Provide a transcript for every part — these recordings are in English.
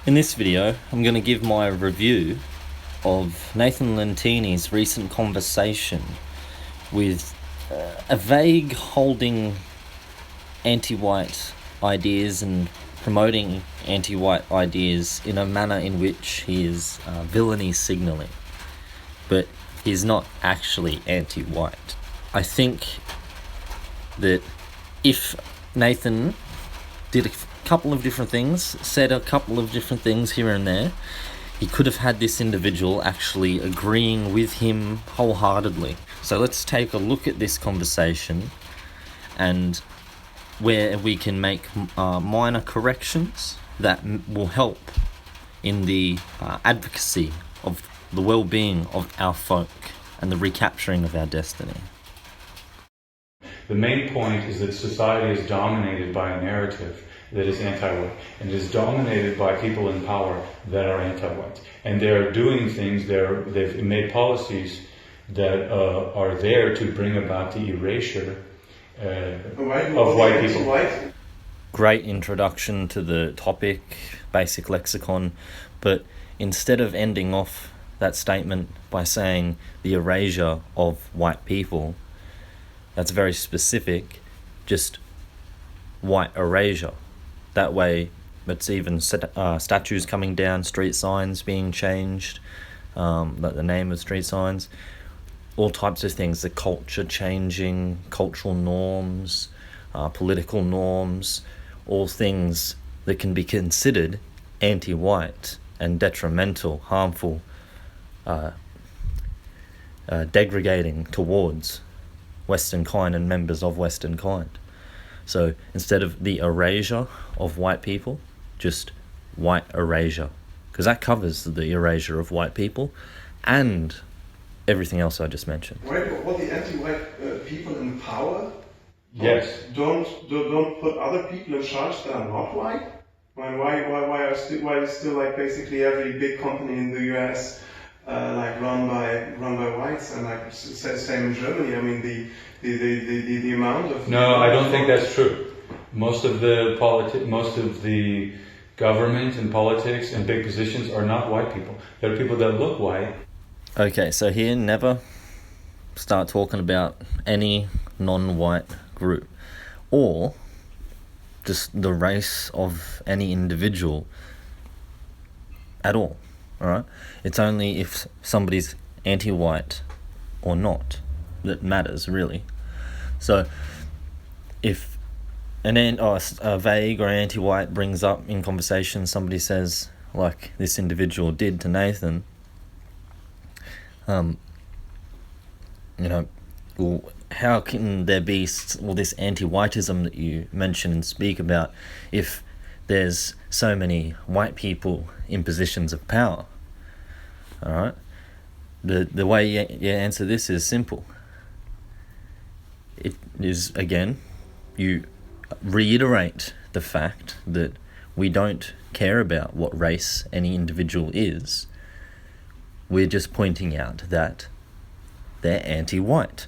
In this video, I'm going to give my review of Nathan Lentini's recent conversation with a vague holding anti-white ideas and promoting anti-white ideas in a manner in which he is villainy signalling, but he's not actually anti-white. I think that if Nathan did a couple of different things, said a couple of different things here and there, he could have had this individual actually agreeing with him wholeheartedly. So let's take a look at this conversation and where we can make minor corrections that will help in the advocacy of the well-being of our folk and the recapturing of our destiny. The main point is that society is dominated by a narrative that is anti-white, and it is dominated by people in power that are anti-white. And they're doing things, they've made policies that are there to bring about the erasure of white people. Great introduction to the topic, basic lexicon, but instead of ending off that statement by saying the erasure of white people, that's very specific, just white erasure. That way, it's even statues coming down, street signs being changed, like the name of street signs, all types of things, the culture changing, cultural norms, political norms, all things that can be considered anti-white and detrimental, harmful, degrading towards Western kind and members of Western kind. So instead of the erasure of white people, just white erasure, because that covers the erasure of white people and everything else I just mentioned. Right, but what the anti-white people in power Yes. don't put other people in charge that are not white? Why is still like basically every big company in the US like run by whites, and like same in Germany? I mean the amount of No, I don't think that's true. Most of the government and politics and big positions are not white people. They're people that look white. Okay, so here never start talking about any non-white group or just the race of any individual at all, alright? It's only if somebody's anti-white or not that matters, really. So if a vague or anti-white brings up in conversation, somebody says, like this individual did to Nathan, well, how can there be all this anti-whiteism that you mention and speak about if there's so many white people in positions of power? All right, the way you answer this is simple. It is, again, you reiterate the fact that we don't care about what race any individual is. We're just pointing out that they're anti-white.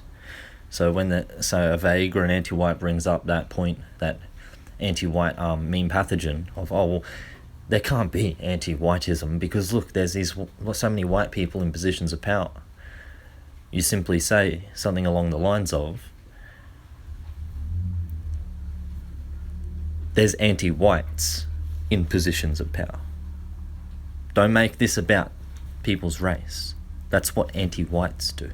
So when a vague or an anti-white brings up that point, that anti-white mean pathogen of, oh, well, there can't be anti-whiteism because look, there's so many white people in positions of power. You simply say something along the lines of, there's anti-whites in positions of power. Don't make this about people's race. That's what anti-whites do.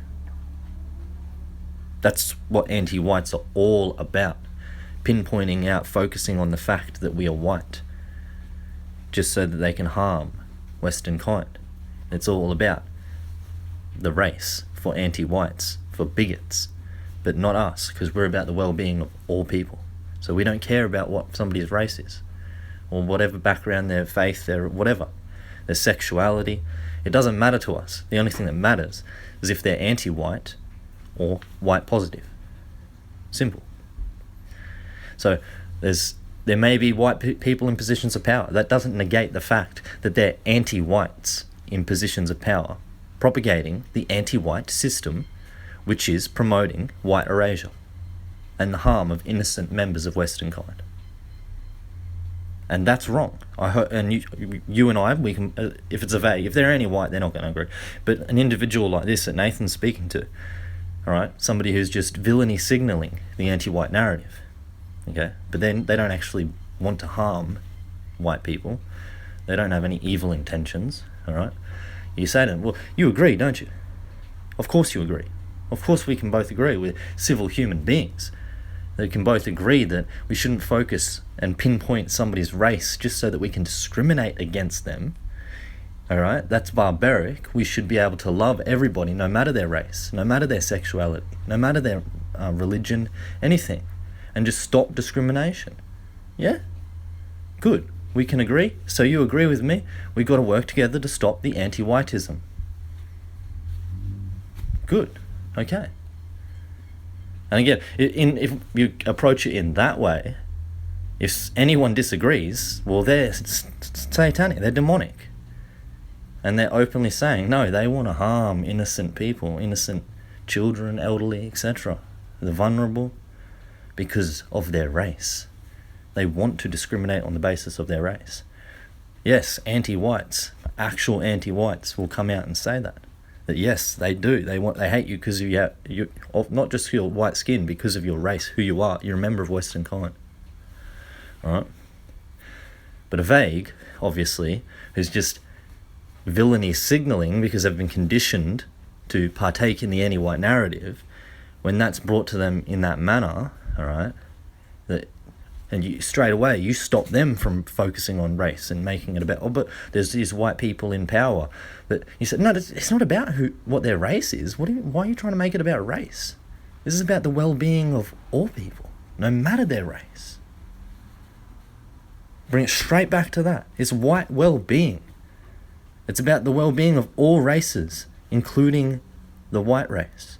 That's what anti-whites are all about. Pinpointing out, focusing on the fact that we are white, just so that they can harm Western kind. It's all about the race for anti-whites, for bigots, but not us, because we're about the well-being of all people. So we don't care about what somebody's race is, or whatever background, their faith, their whatever, their sexuality. It doesn't matter to us. The only thing that matters is if they're anti-white or white positive. Simple. So there may be white people in positions of power. That doesn't negate the fact that they're anti-whites in positions of power, propagating the anti-white system, which is promoting white erasure and the harm of innocent members of Western kind. And that's wrong. And you and I, we can, if it's a vague, if they're anti-white, they're not going to agree. But an individual like this that Nathan's speaking to, all right, somebody who's just villainy signaling the anti-white narrative, okay, but then they don't actually want to harm white people. They don't have any evil intentions, all right. You say to them, well, you agree, don't you? Of course you agree. Of course we can both agree. We're civil human beings. They can both agree that we shouldn't focus and pinpoint somebody's race just so that we can discriminate against them. All right, that's barbaric. We should be able to love everybody, no matter their race, no matter their sexuality, no matter their religion, anything, and just stop discrimination. Yeah? Good. We can agree. So you agree with me? We've got to work together to stop the anti-whiteism. Good. Okay. And again, if you approach it in that way, if anyone disagrees, well, they're satanic, they're demonic. And they're openly saying, no, they want to harm innocent people, innocent children, elderly, etc. The vulnerable, because of their race. They want to discriminate on the basis of their race. Yes, anti-whites, actual anti-whites will come out and say that. That yes, they do. They hate you because you not just your white skin, because of your race, who you are. You're a member of Western kind. All right? But a vague, obviously, who's just villainy signaling because they've been conditioned to partake in the anti-white narrative, when that's brought to them in that manner, all right, and you straight away you stop them from focusing on race and making it about, but there's these white people in power that you said, no, it's not about what their race is. Why are you trying to make it about race? This is about the well-being of all people, no matter their race. Bring it straight back to that. It's white well-being. It's about the well-being of all races, including the white race.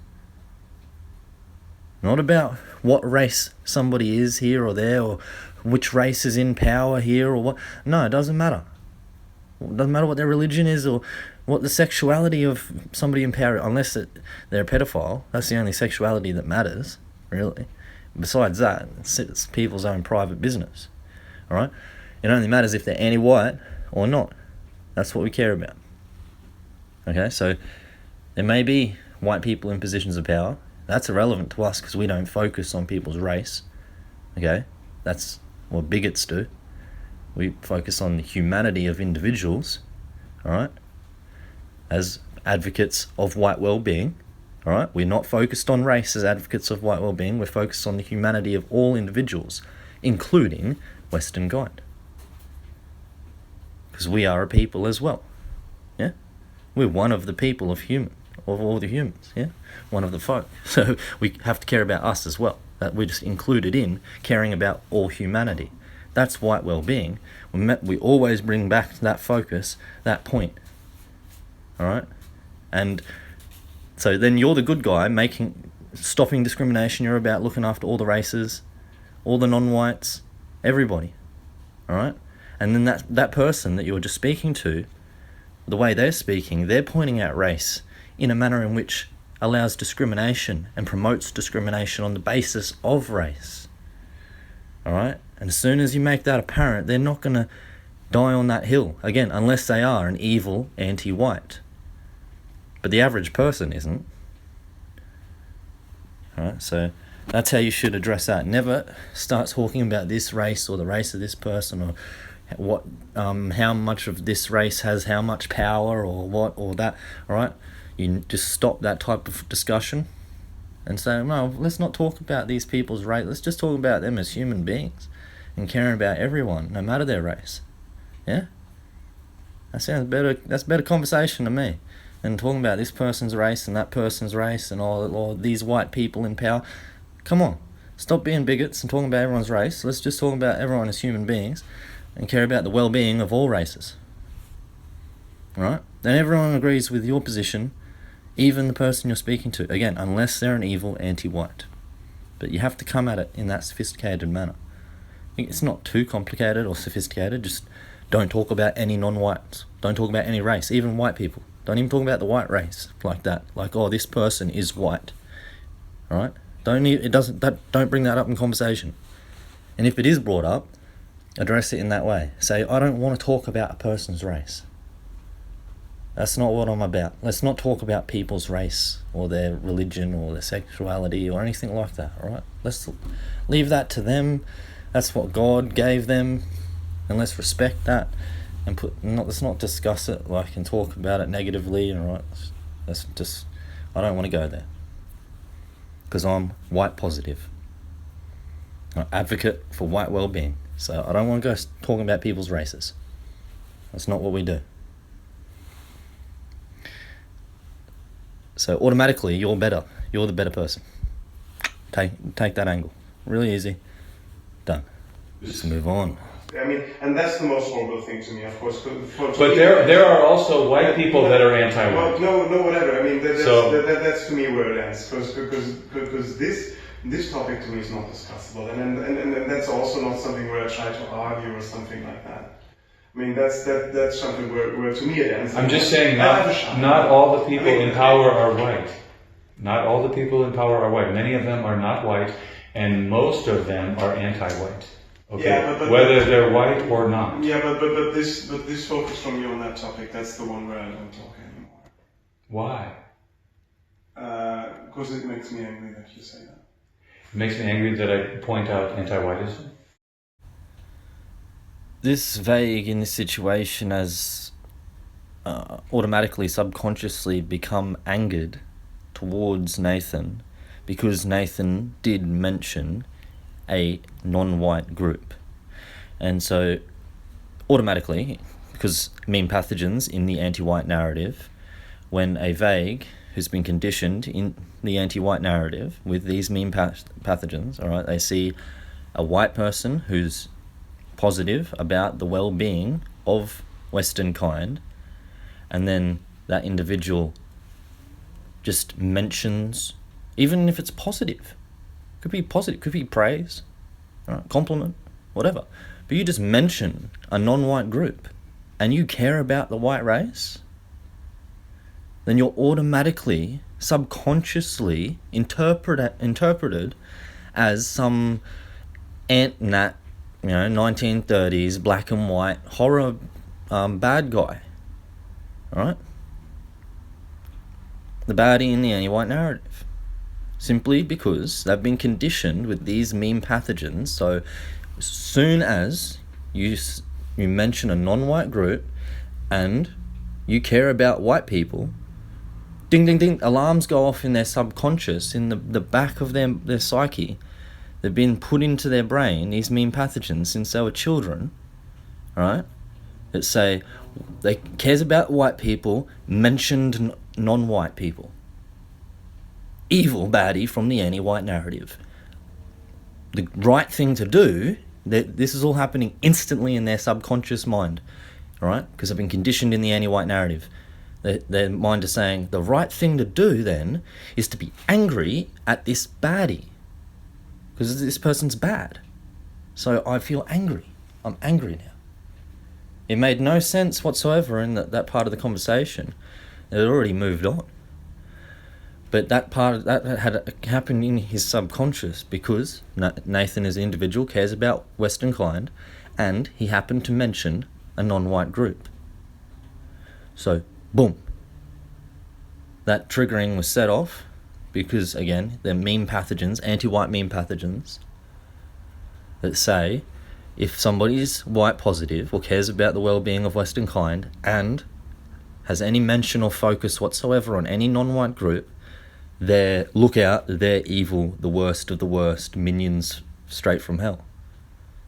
Not about what race somebody is here or there, or which race is in power here or what. No, it doesn't matter. It doesn't matter what their religion is or what the sexuality of somebody in power, unless they're a pedophile. That's the only sexuality that matters, really. Besides that, it's people's own private business. All right? It only matters if they're anti-white or not. That's what we care about. Okay, so there may be white people in positions of power. That's irrelevant to us because we don't focus on people's race. Okay, that's what bigots do. We focus on the humanity of individuals, all right, as advocates of white well-being. All right, we're not focused on race as advocates of white well-being. We're focused on the humanity of all individuals, including Western kind. Because we are a people as well. Yeah? We're one of the people of all the humans, yeah? One of the folk. So we have to care about us as well. That we're just included in caring about all humanity. That's white well-being. We always bring back that focus, that point. All right? And so then you're the good guy stopping discrimination. You're about looking after all the races, all the non-whites, everybody. All right? And then that person that you were just speaking to, the way they're speaking, they're pointing out race in a manner in which allows discrimination and promotes discrimination on the basis of race. All right? And as soon as you make that apparent, they're not going to die on that hill, again, unless they are an evil anti-white. But the average person isn't. All right? So that's how you should address that. Never start talking about this race or the race of this person or what, how much of this race has how much power or what or that. All right? You just stop that type of discussion and say, no, let's not talk about these people's race. Let's just talk about them as human beings and caring about everyone, no matter their race. Yeah? That sounds better. That's better conversation to me than talking about this person's race and that person's race and all these white people in power. Come on. Stop being bigots and talking about everyone's race. Let's just talk about everyone as human beings and care about the well-being of all races. All right? Then everyone agrees with your position, even the person you're speaking to. Again, unless they're an evil anti-white. But you have to come at it in that sophisticated manner. It's not too complicated or sophisticated. Just don't talk about any non-whites. Don't talk about any race, even white people. Don't even talk about the white race like that. Like, oh, this person is white. All right? Don't bring that up in conversation. And if it is brought up, Address it in that way. Say, I don't want to talk about a person's race. That's not what I'm about. Let's not talk about people's race or their religion or their sexuality or anything like that, alright? Let's leave that to them. That's what God gave them, and let's respect that and let's not discuss it and talk about it negatively, alright? I don't want to go there. Because I'm white positive. I'm an advocate for white well-being. So I don't want to go talking about people's races. That's not what we do. So automatically, you're better. You're the better person. Take that angle. Really easy. Done. Just move on. I mean, and that's the most horrible thing to me, of course. But there are also white people that are anti-white. Well, no, whatever. I mean, that's to me where it ends. Because this topic to me is not discussable, and that's also not something where I try to argue or something like that. I mean, that's something where to me it ends. I'm just saying, not all the people in power are white. Not all the people in power are white. Many of them are not white, and most of them are anti-white. Okay, yeah, but whether they're white or not. Yeah, but this focus from you on that topic, that's the one where I don't talk anymore. Why? Because it makes me angry that you say that. It makes me angry that I point out anti-whiteism. This vague in this situation has automatically, subconsciously become angered towards Nathan because Nathan did mention a non-white group. And so automatically, because meme pathogens in the anti-white narrative, when a vague who's been conditioned in the anti-white narrative with these meme pathogens, all right, they see a white person who's positive about the well-being of Western kind, and then that individual just mentions, even if it's positive, could be positive, could be praise, right, compliment, whatever, but you just mention a non-white group and you care about the white race, then you're automatically, subconsciously interpreted as some ant-nat, 1930s black and white horror bad guy, alright? The baddie in the anti-white narrative. Simply because they've been conditioned with these meme pathogens. So as soon as you mention a non-white group and you care about white people, ding ding ding, alarms go off in their subconscious, in the back of their psyche. They've been put into their brain, these meme pathogens, since they were children, right? That say they cares about white people, mentioned non-white people. Evil baddie from the anti-white narrative. The right thing to do, this is all happening instantly in their subconscious mind, right? Because they've been conditioned in the anti-white narrative. Their mind is saying, the right thing to do then is to be angry at this baddie. Because this person's bad. So I feel angry. I'm angry now. It made no sense whatsoever in that part of the conversation. It had already moved on. But that part that had happened in his subconscious because Nathan as an individual cares about Western kind, and he happened to mention a non-white group. So, boom. That triggering was set off because, again, they're meme pathogens, anti-white meme pathogens, that say if somebody's white positive or cares about the well-being of Western kind and has any mention or focus whatsoever on any non-white group, look out, they're evil, the worst of the worst, minions straight from hell.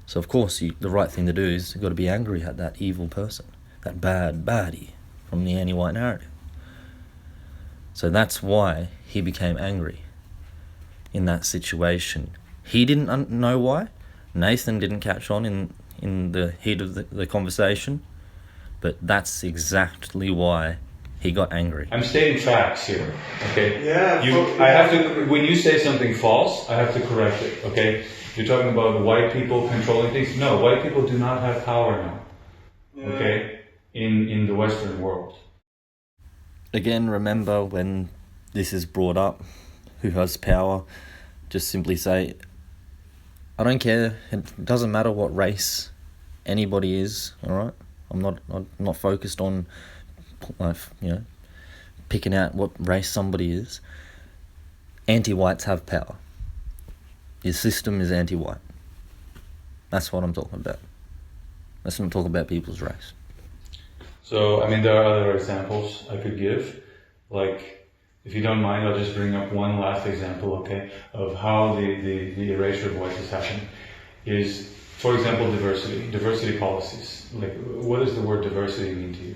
So of course the right thing to do is you've got to be angry at that evil person, that bad baddie from the anti-white narrative. So that's why he became angry in that situation. He didn't know why. Nathan didn't catch on in the heat of the conversation, but that's exactly why he got angry. I'm stating facts here, okay? Yeah. I have to. When you say something false, I have to correct it, okay? You're talking about white people controlling things. No, white people do not have power now, okay? In the Western world. Again, remember when this is brought up, who has power, just simply say, I don't care, it doesn't matter what race anybody is, all right? I'm not focused on, picking out what race somebody is. Anti-whites have power. Your system is anti-white. That's what I'm talking about. Let's not talk about people's race. So, I mean, there are other examples I could give. Like, if you don't mind, I'll just bring up one last example, okay, of how the erasure of voices happen. Is, for example, diversity policies. Like, what does the word diversity mean to you?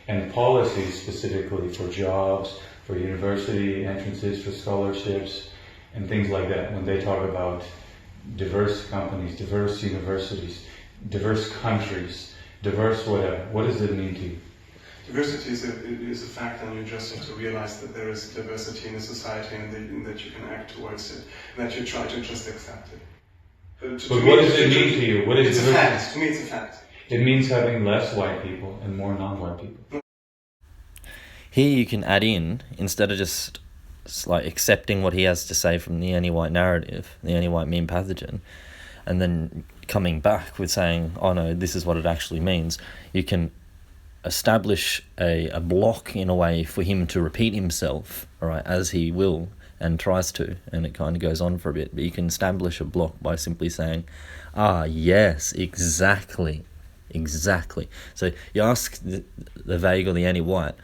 And policies specifically for jobs, for university entrances, for scholarships, and things like that. When they talk about diverse companies, diverse universities, diverse countries, diverse whatever, what does it mean to you? Diversity is a fact, and you just have to realize that there is diversity in a society, and that you can act towards it, and that you try to just accept it. But what does it mean to you? What is it's a fact. To me, it's a fact. It means having less white people and more non-white people. Here you can add in, instead of just like accepting what he has to say from the AntiWhite narrative, the AntiWhite meme pathogen, and then coming back with saying, oh no, this is what it actually means, you can establish a block in a way for him to repeat himself, all right, as he will and tries to, and it kind of goes on for a bit, but you can establish a block by simply saying, yes, exactly. So you ask the vague or the anti-white,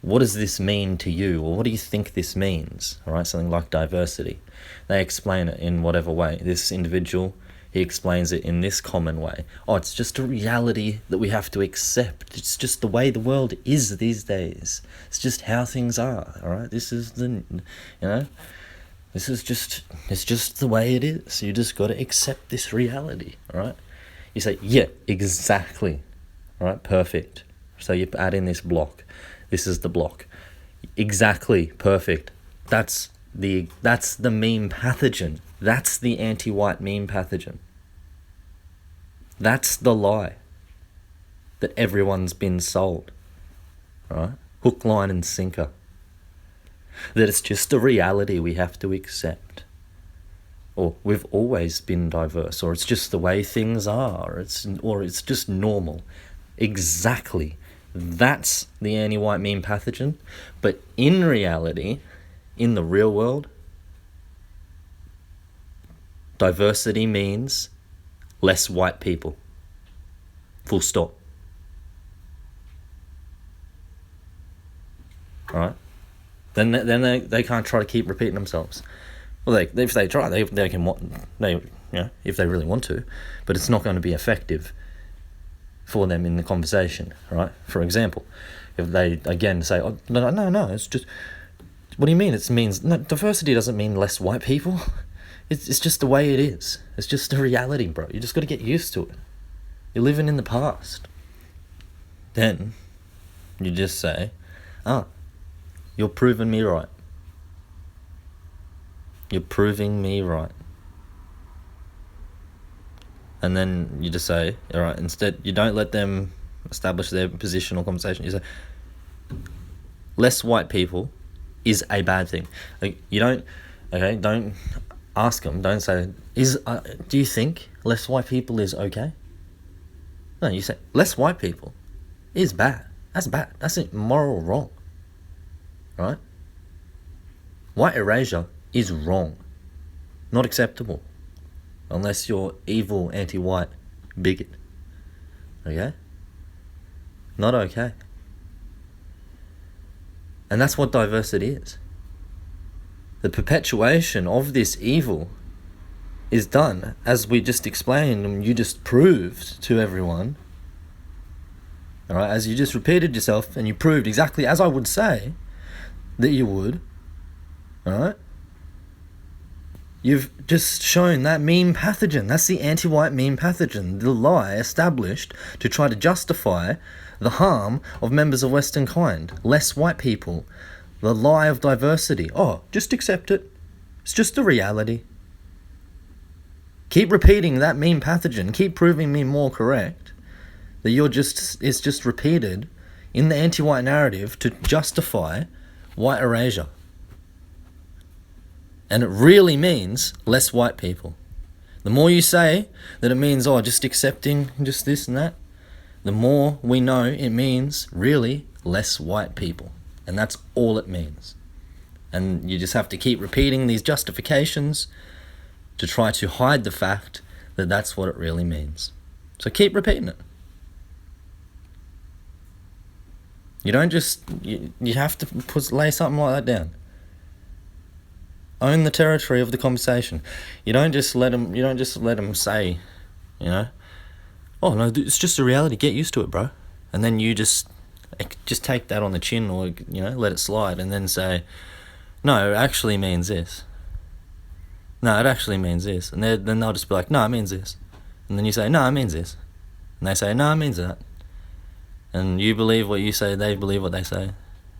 what does this mean to you, or what do you think this means? All right, something like diversity. They explain it in whatever way. This individual, he explains it in this common way. Oh, it's just a reality that we have to accept. It's just the way the world is these days. It's just how things are. All right, this is it's just the way it is. You just got to accept this reality. All right. You say, yeah, exactly. All right, perfect. So you add in this block. This is the block. Exactly, perfect. That's the meme pathogen. That's the anti-white meme pathogen. That's the lie that everyone's been sold. Right? Hook, line and sinker. That it's just a reality we have to accept. Or we've always been diverse, or it's just the way things are, or it's just normal. Exactly. That's the anti-white meme pathogen. But in reality, in the real world, diversity means less white people. Full stop. Alright? Then they can't try to keep repeating themselves. Well, if they try, they can, if they really want to, but it's not going to be effective for them in the conversation, right? For example, if they again say, "Oh, no, it's just," what do you mean? It means no, diversity doesn't mean less white people. It's just the way it is. It's just a reality, bro. You just got to get used to it. You're living in the past. Then you just say, you're proving me right. You're proving me right. And then you just say, all right, instead, you don't let them establish their position or conversation. You say, less white people is a bad thing. Like, don't ask them, don't say, do you think less white people is okay? No, you say, less white people is bad. That's bad. That's moral wrong. Right? White erasure is wrong. Not acceptable. Unless you're evil, anti-white bigot. Okay? Not okay. And that's what diversity is. The perpetuation of this evil is done, as we just explained and you just proved to everyone. Alright, as you just repeated yourself and you proved exactly as I would say that you would. Alright? You've just shown that meme pathogen. That's the anti-white meme pathogen. The lie established to try to justify the harm of members of Western kind. Less white people. The lie of diversity. Oh, just accept it. It's just a reality. Keep repeating that meme pathogen. Keep proving me more correct. That it's just repeated in the anti-white narrative to justify white erasure. And it really means less white people. The more you say that it means, oh, just accepting just this and that, the more we know it means really less white people. And that's all it means. And you just have to keep repeating these justifications to try to hide the fact that that's what it really means. So keep repeating it. You don't just, you have to lay something like that down. Own the territory of the conversation. You don't just let them say, oh no, it's just a reality, get used to it, bro. And then you just take that on the chin, or let it slide, and then say, no, it actually means this. No, it actually means this. And then they'll just be like, no, it means this. And then you say, no, it means this. And they say, no, it means that. And you believe what you say, they believe what they say.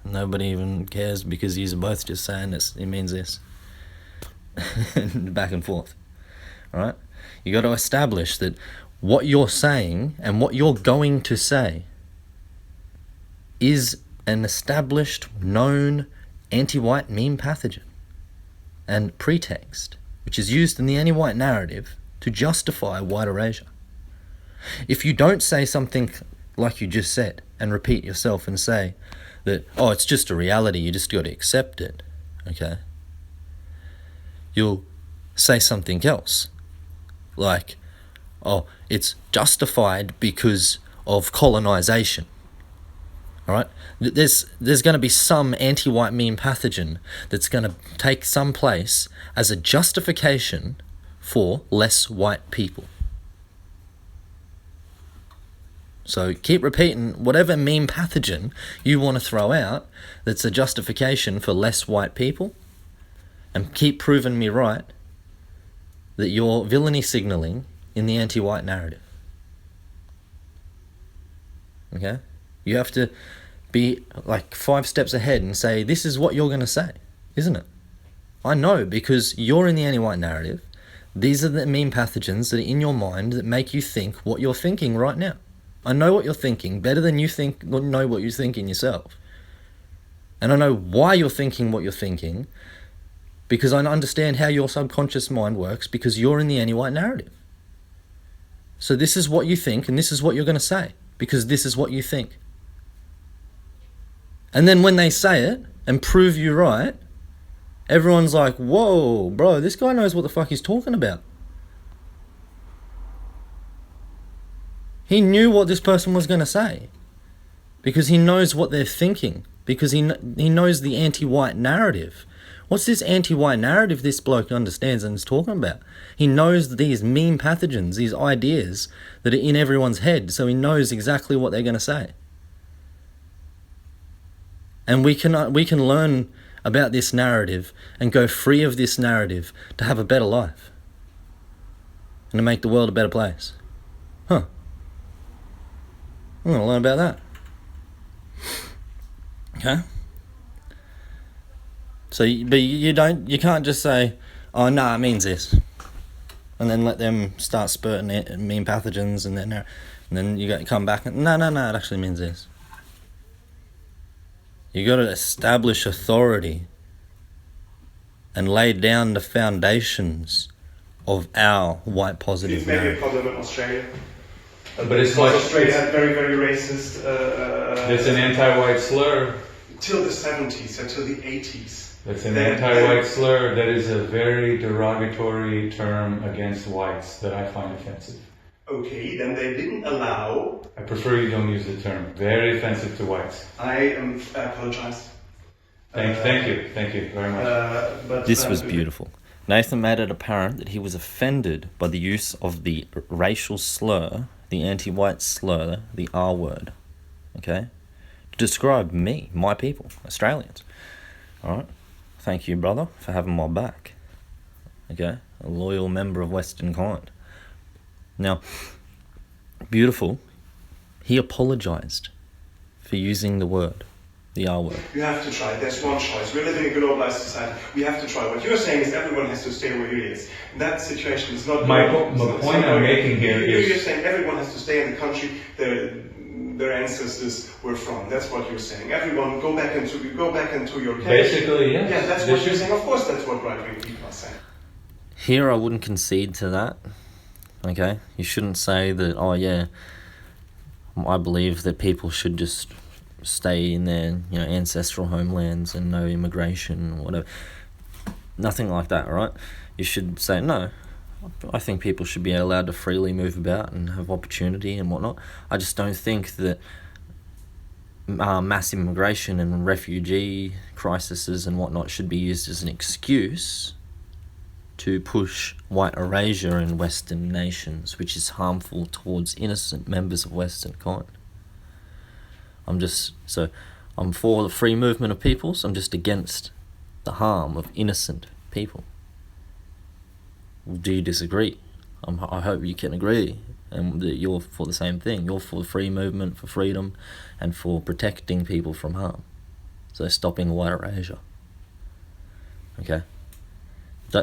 Nobody even cares, because you're both just saying it means this. Back and forth. Alright? You got to establish that what you're saying and what you're going to say is an established, known anti-white meme pathogen and pretext, which is used in the anti-white narrative to justify white erasure. If you don't say something like you just said and repeat yourself and say that, oh, it's just a reality, you just got to accept it, okay? You'll say something else, like, oh, it's justified because of colonization. All right, there's going to be some anti-white meme pathogen that's going to take some place as a justification for less white people. So keep repeating whatever meme pathogen you want to throw out that's a justification for less white people, and keep proving me right that you're villainy signaling in the anti-white narrative. Okay? You have to be like 5 steps ahead and say, this is what you're going to say, isn't it? I know, because you're in the anti-white narrative. These are the meme pathogens that are in your mind that make you think what you're thinking right now. I know what you're thinking better than you know what you're thinking yourself. And I know why you're thinking what you're thinking, because I understand how your subconscious mind works, because you're in the anti-white narrative. So this is what you think, and this is what you're going to say, because this is what you think. And then when they say it and prove you right, everyone's like, whoa, bro, this guy knows what the fuck he's talking about. He knew what this person was going to say, because he knows what they're thinking, because he knows the anti-white narrative. What's this anti-white narrative this bloke understands and is talking about? He knows these meme pathogens, these ideas that are in everyone's head, so he knows exactly what they're going to say. And we can learn about this narrative and go free of this narrative to have a better life and to make the world a better place. Huh. I'm going to learn about that. Okay? So, but you can't just say, oh, no, it means this. And then let them start spurting meme pathogens, and then you got to come back and, no, it actually means this. You got to establish authority and lay down the foundations of our white positive. It's maybe a problem in Australia. But it's because Australia had very, very racist. It's an anti-white slur. Till the 70s, until the 80s. That's an anti-white slur. That is a very derogatory term against whites that I find offensive. Okay, then they didn't allow... I prefer you don't use the term. Very offensive to whites. I apologize. Thank you very much. This was beautiful. Nathan made it apparent that he was offended by the use of the racial slur, the anti-white slur, the R word, okay, to describe me, my people, Australians. All right, thank you, brother, for having my back. Okay, a loyal member of Western kind. Now, beautiful, he apologized for using the word, the R word. You have to try. There's one choice. We're living in a globalized society. We have to try. What you're saying is everyone has to stay where he is. That situation is not... The point I'm making here is... You're saying everyone has to stay in the country their ancestors were from. That's what you're saying. Everyone go back into your country. Basically, yes. Yeah, that's what you're saying. Of course that's what right-wing people are saying. Here I wouldn't concede to that. Okay? You shouldn't say that, oh yeah, I believe that people should just stay in their, ancestral homelands and no immigration or whatever. Nothing like that, right? You should say, no, I think people should be allowed to freely move about and have opportunity and whatnot. I just don't think that mass immigration and refugee crises and whatnot should be used as an excuse to push white erasure in Western nations, which is harmful towards innocent members of Western kind. I'm for the free movement of peoples. I'm just against the harm of innocent people. Do you disagree? I hope you can agree, and that you're for the same thing. You're for free movement, for freedom, and for protecting people from harm. So stopping white erasure. Okay?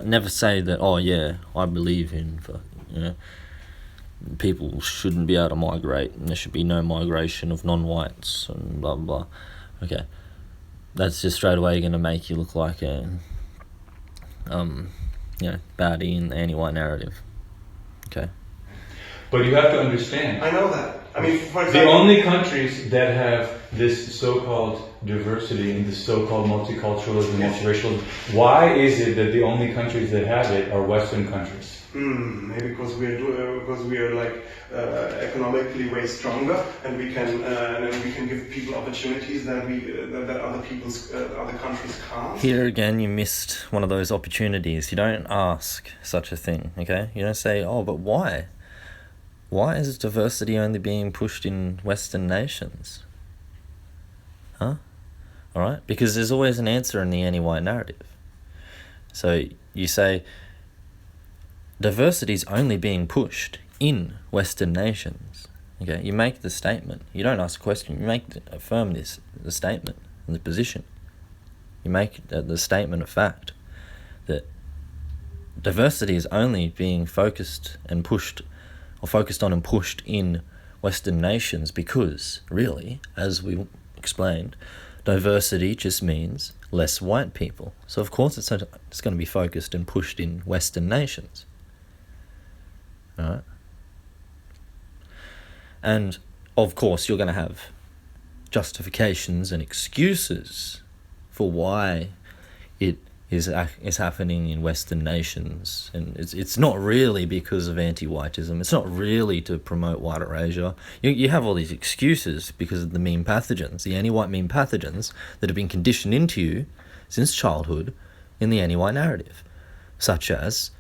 Never say that, oh yeah, I believe in, people shouldn't be able to migrate and there should be no migration of non-whites and blah blah. Okay, that's just straight away going to make you look like a baddie in the anti-white narrative. Okay, but you have to understand, I know that. I mean, for example, the only countries that have this so-called diversity and this so-called multiculturalism, multiracialism, why is it that the only countries that have it are Western countries? Maybe because we are like economically way stronger, and we can give people opportunities that other countries can't. Here again, you missed one of those opportunities. You don't ask such a thing. Okay, you don't say, oh, but why? Why is diversity only being pushed in Western nations? Huh? Alright? Because there's always an answer in the anti-white narrative. So you say, diversity is only being pushed in Western nations. Okay? You make the statement. You don't ask a question. You affirm the statement and the position. You make the statement of fact that diversity is only being focused on and pushed in Western nations because, really, as we explained, diversity just means less white people. So of course it's going to be focused and pushed in Western nations. Alright? And of course you're going to have justifications and excuses for why it is happening in Western nations, and it's not really because of anti-whiteism. It's not really to promote white erasure. You have all these excuses because of the meme pathogens, the anti-white meme pathogens that have been conditioned into you since childhood in the anti-white narrative, such as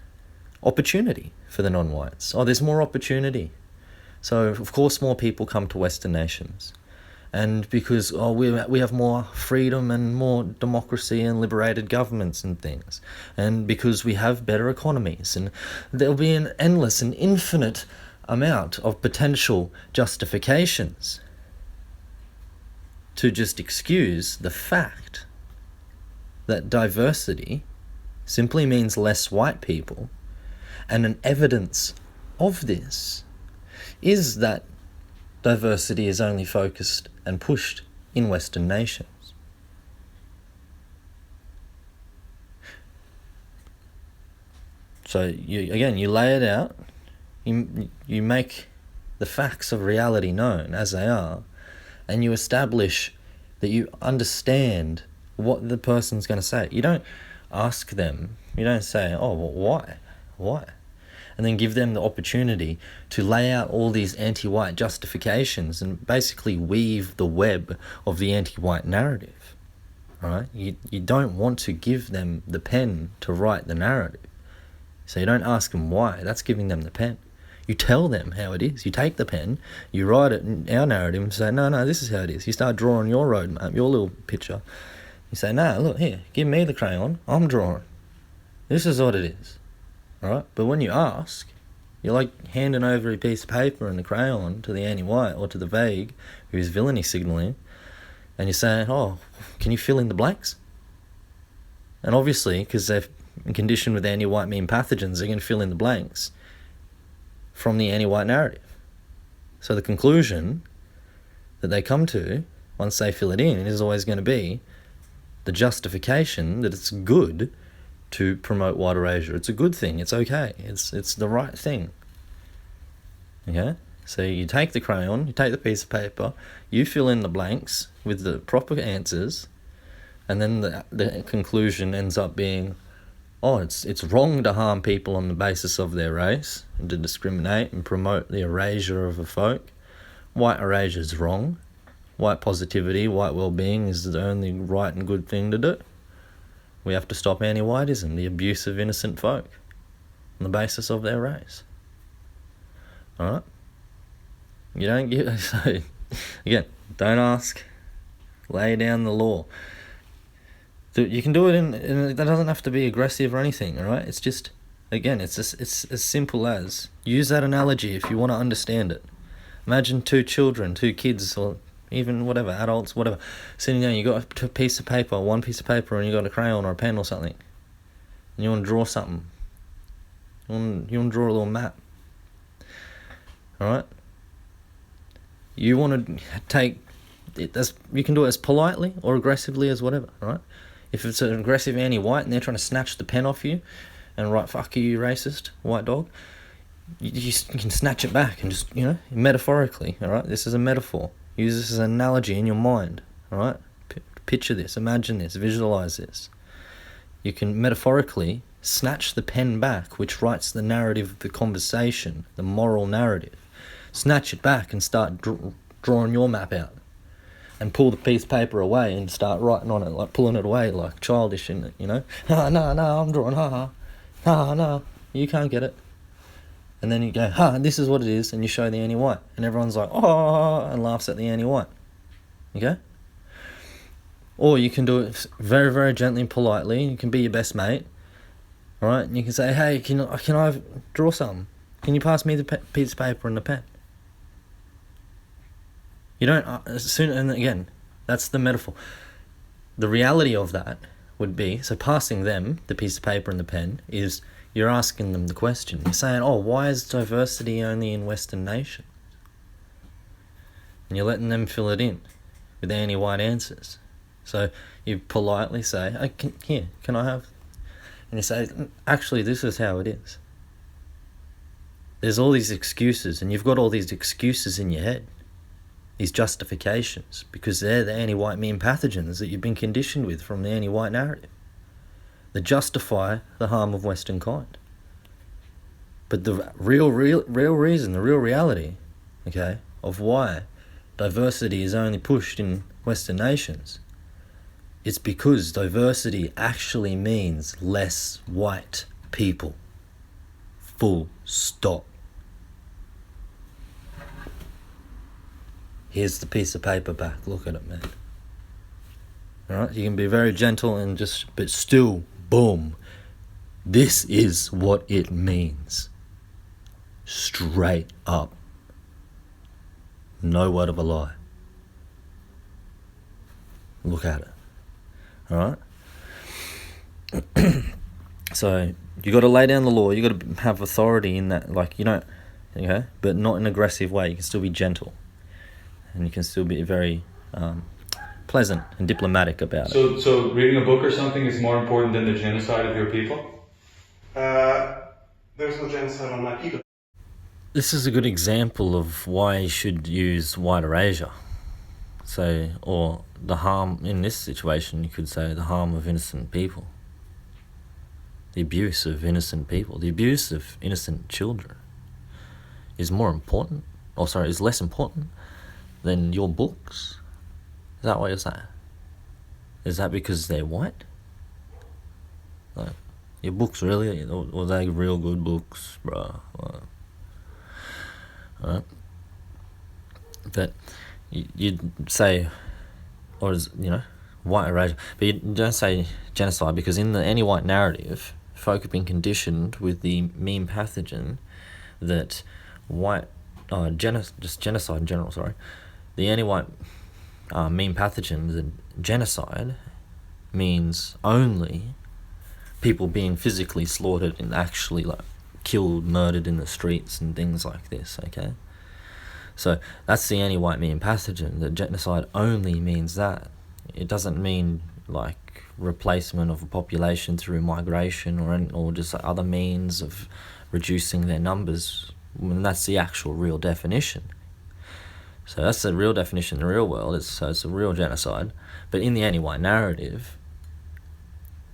opportunity for the non-whites. Oh, there's more opportunity, so of course more people come to Western nations. And because we have more freedom and more democracy and liberated governments and things, and because we have better economies, and there'll be an endless and infinite amount of potential justifications to just excuse the fact that diversity simply means less white people, and an evidence of this is that diversity is only focused and pushed in Western nations. So you lay it out, you make the facts of reality known as they are, and you establish that you understand what the person's going to say. You don't ask them, you don't say, oh, well, why? And then give them the opportunity to lay out all these anti-white justifications and basically weave the web of the anti-white narrative. All right? You don't want to give them the pen to write the narrative. So you don't ask them why. That's giving them the pen. You tell them how it is. You take the pen, you write it in our narrative and say, no, this is how it is. You start drawing your roadmap, your little picture. You say, no, look, here, give me the crayon. I'm drawing. This is what it is. Alright, but when you ask, you're like handing over a piece of paper and a crayon to the anti-white or to the vague who's villainy signalling, and you're saying, oh, can you fill in the blanks? And obviously, because they're conditioned with anti-white meme pathogens, they're going to fill in the blanks from the anti-white narrative. So the conclusion that they come to, once they fill it in, is always going to be the justification that it's good to promote white erasure. It's a good thing. It's okay. It's the right thing. Okay? So you take the crayon, you take the piece of paper, you fill in the blanks with the proper answers, and then the conclusion ends up being, oh, it's wrong to harm people on the basis of their race and to discriminate and promote the erasure of a folk. White erasure is wrong. White positivity, white well-being is the only right and good thing to do. We have to stop anti-whiteism, the abuse of innocent folk, on the basis of their race. Alright? You don't give... So, again, don't ask. Lay down the law. You can do it in that doesn't have to be aggressive or anything, alright? It's just, again, it's as simple as, use that analogy if you want to understand it. Imagine two kids, or even whatever, adults, whatever, sitting down, you got a piece of paper, one piece of paper, and you got a crayon or a pen or something, and you want to draw something. You want to draw a little map. Alright? You want to take it as, you can do it as politely or aggressively as whatever, alright? If it's an aggressive anti-white and they're trying to snatch the pen off you and write, fuck you racist, white dog, you can snatch it back and just, metaphorically, alright? This is a metaphor. Use this as an analogy in your mind, alright? Picture this, imagine this, visualize this. You can metaphorically snatch the pen back, which writes the narrative of the conversation, the moral narrative. Snatch it back and start drawing your map out. And pull the piece of paper away and start writing on it, like pulling it away, like childish, no, I'm drawing, no, you can't get it. And then you go, this is what it is, and you show the anti-white. And everyone's like, oh, and laughs at the anti-white. Okay? Or you can do it very, very gently and politely. You can be your best mate. Alright? And you can say, hey, can I draw something? Can you pass me the piece of paper and the pen? You don't, and again, that's the metaphor. The reality of that would be, so passing them the piece of paper and the pen is, you're asking them the question. You're saying, why is diversity only in Western nations? And you're letting them fill it in with anti-white answers. So you politely say, can I have? And you say, actually, this is how it is. There's all these excuses, and you've got all these excuses in your head. These justifications, because they're the anti-white meme pathogens that you've been conditioned with from the anti-white narrative. That justify the harm of Western kind. But the real reason, the real reality, okay, of why diversity is only pushed in Western nations, it's because diversity actually means less white people. Full stop. Here's the piece of paper back. Look at it, man. Alright? You can be very gentle and but still, boom. This is what it means. Straight up. No word of a lie. Look at it. Alright? So, you got to lay down the law. You got to have authority in that. Like, you don't, okay? But not in an aggressive way. You can still be gentle. And you can still be very pleasant and diplomatic about it. So reading a book or something is more important than the genocide of your people? There's no genocide on my people. This is a good example of why you should use white erasure. So, or the harm, in this situation, you could say the harm of innocent people. The abuse of innocent people. The abuse of innocent children is is less important than your books? Is that what you're saying? Is that because they're white? Like, your books really, or they real good books, bro? Alright. But you'd say, or is, white erasure, but you don't say genocide, because in the anti-white narrative, folk have been conditioned with the meme pathogen that genocide in general, the anti-white meme pathogen, the genocide, means only people being physically slaughtered and actually killed, murdered in the streets and things like this, okay? So that's the anti-white meme pathogen. The genocide only means that. It doesn't mean replacement of a population through migration or just other means of reducing their numbers, when that's the actual real definition. So that's the real definition in the real world. It's a real genocide. But in the AntiWhite narrative,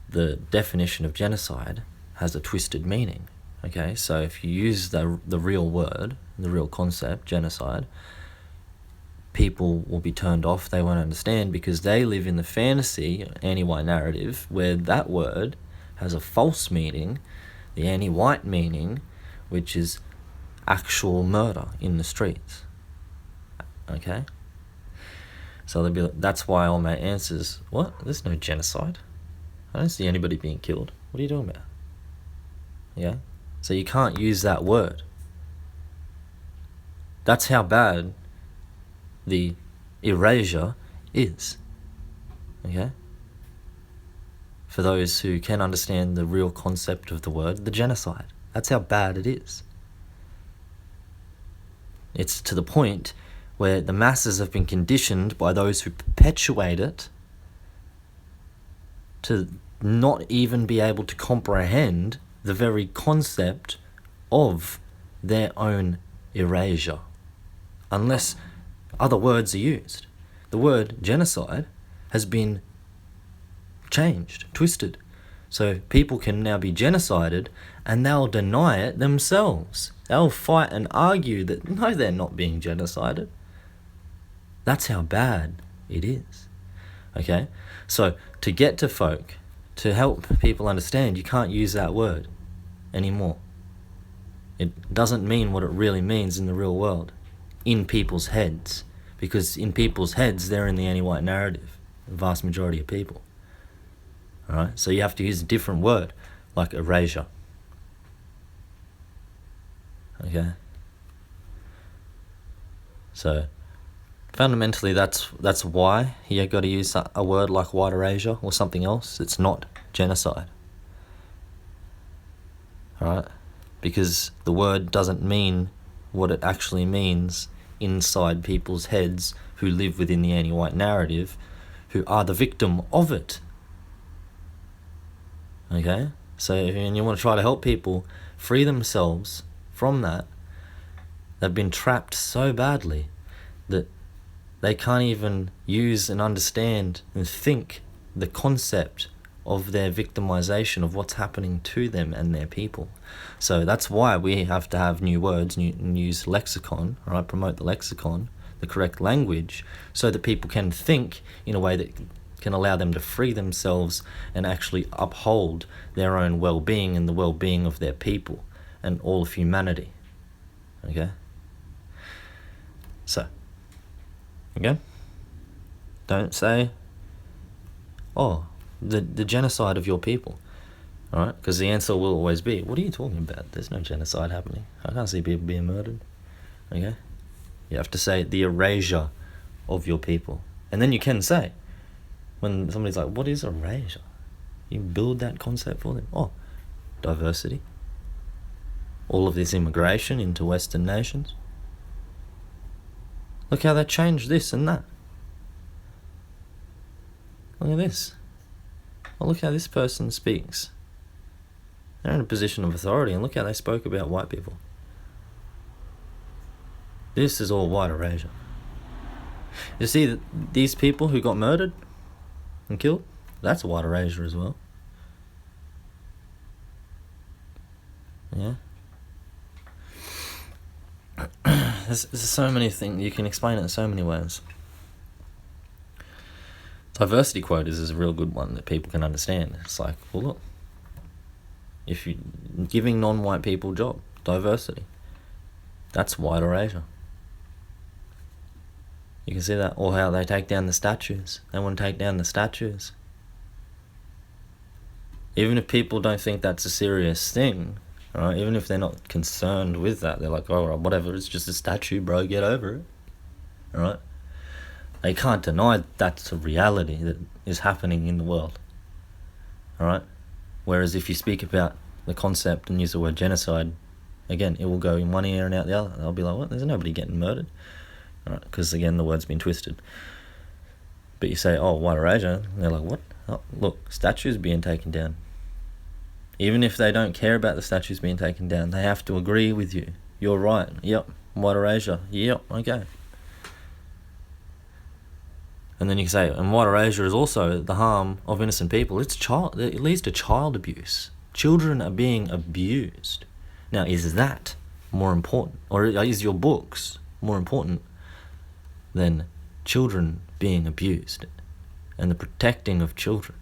the definition of genocide has a twisted meaning. Okay, so if you use the real word, the real concept, genocide, people will be turned off. They won't understand because they live in the fantasy AntiWhite narrative where that word has a false meaning, the anti-white meaning, which is actual murder in the streets. Okay? So they'll be like, that's why all my answers, what? There's no genocide. I don't see anybody being killed. What are you talking about? Yeah? So you can't use that word. That's how bad the erasure is. Okay? For those who can understand the real concept of the word, the genocide. That's how bad it is. It's to the point where the masses have been conditioned by those who perpetuate it to not even be able to comprehend the very concept of their own erasure, unless other words are used. The word genocide has been changed, twisted. So people can now be genocided and they'll deny it themselves. They'll fight and argue that no, they're not being genocided. That's how bad it is. Okay? So to get to folk, to help people understand, you can't use that word anymore. It doesn't mean what it really means in the real world, in people's heads. Because in people's heads, they're in the AntiWhite narrative, the vast majority of people. Alright? So you have to use a different word, like erasure. Okay? So fundamentally, that's why you got to use a word like white erasure or something else. It's not genocide. Alright? Because the word doesn't mean what it actually means inside people's heads who live within the AntiWhite narrative, who are the victim of it. Okay? So if you want to try to help people free themselves from that, they've been trapped so badly that they can't even use and understand and think the concept of their victimization of what's happening to them and their people. So that's why we have to have new words, use lexicon, right? Promote the lexicon, the correct language, so that people can think in a way that can allow them to free themselves and actually uphold their own well-being and the well-being of their people and all of humanity. Okay? So, again, don't say, oh, the genocide of your people. Alright? Because the answer will always be, what are you talking about? There's no genocide happening. I can't see people being murdered. Okay? You have to say the erasure of your people. And then you can say, when somebody's like, what is erasure? You build that concept for them. Oh, diversity. All of this immigration into Western nations. Look how they changed this and that. Look at this. Oh, look how this person speaks. They're in a position of authority, and look how they spoke about white people. This is all white erasure. You see that these people who got murdered and killed, that's white erasure as well. Yeah. There's so many things, you can explain it in so many ways. Diversity quotas is a real good one that people can understand. It's like, well, look, if you're giving non-white people job, diversity, that's white erasure. You can see that, or how they take down the statues. They want to take down the statues. Even if people don't think that's a serious thing, right? Even if they're not concerned with that, they're like, oh, whatever, it's just a statue, bro, get over it. Alright? They can't deny that's a reality that is happening in the world. Alright? Whereas if you speak about the concept and use the word genocide, again, it will go in one ear and out the other. They'll be like, what? There's nobody getting murdered. Alright? Because again, the word's been twisted. But you say, oh, white erasure, and they're like, what? Oh, look, statues being taken down. Even if they don't care about the statues being taken down, they have to agree with you. You're right. Yep. White erasure. Yep. Okay. And then you can say, and white erasure is also the harm of innocent people. It leads to child abuse. Children are being abused. Now, is that more important? Or is your books more important than children being abused and the protecting of children?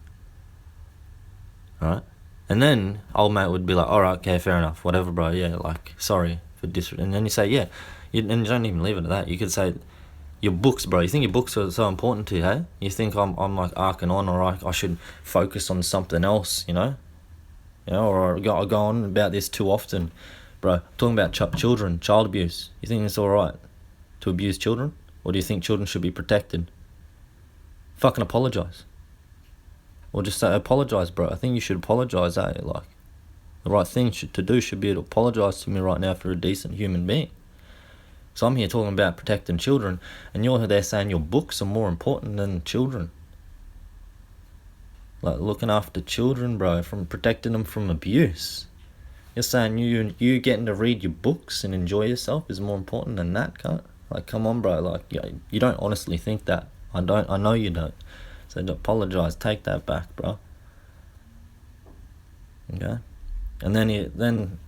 Alright? And then old mate would be like, alright, okay, fair enough, whatever, bro, yeah, like, sorry for disrespect. And then you say, yeah, and you don't even leave it at that. You could say, your books, bro, you think your books are so important to you, hey? You think I'm like arcing on, or I should focus on something else, you know? Or I go on about this too often. Bro, I'm talking about children, child abuse. You think it's alright to abuse children? Or do you think children should be protected? Fucking apologise. Or just say, apologise, bro. I think you should apologise, eh? Like, the right thing to do should be to apologise to me right now for a decent human being. So I'm here talking about protecting children, and you're there saying your books are more important than children. Like, looking after children, bro, from protecting them from abuse. You're saying you getting to read your books and enjoy yourself is more important than that, cunt? Like, come on, bro. Like, you don't honestly think that. I know you don't. So apologise. Take that back, bro. Okay? And then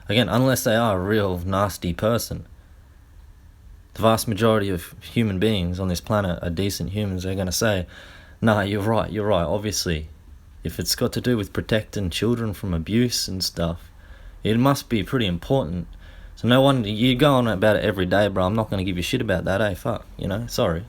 again, unless they are a real nasty person, the vast majority of human beings on this planet are decent humans. They're going to say, nah, you're right, obviously. If it's got to do with protecting children from abuse and stuff, it must be pretty important. So no wonder you go on about it every day, bro. I'm not going to give you shit about that, fuck, sorry.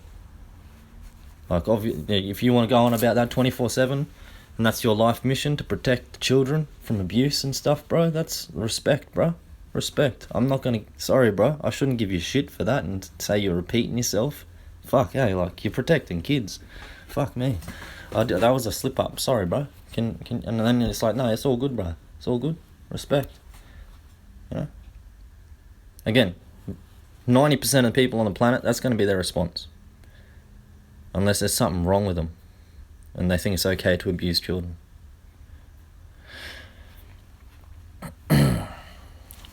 Like, if you want to go on about that 24/7, and that's your life mission, to protect children from abuse and stuff, bro, that's respect, bro. Respect. I'm not going to... Sorry, bro. I shouldn't give you shit for that and say you're repeating yourself. Fuck, hey, like, you're protecting kids. Fuck me. That was a slip-up. Sorry, bro. And then it's like, no, it's all good, bro. It's all good. Respect. Again, 90% of people on the planet, that's going to be their response. Unless there's something wrong with them and they think it's okay to abuse children.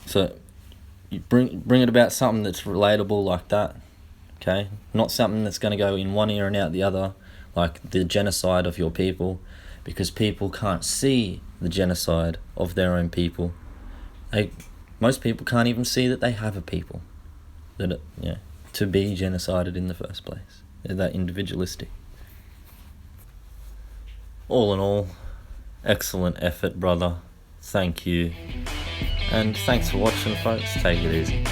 So you bring it about something that's relatable like that, okay? Not something that's going to go in one ear and out the other, like the genocide of your people, because people can't see the genocide of their own people. Most people can't even see that they have a people to be genocided in the first place. They're that individualistic. All in all, excellent effort, brother. Thank you. And thanks for watching, folks. Take it easy.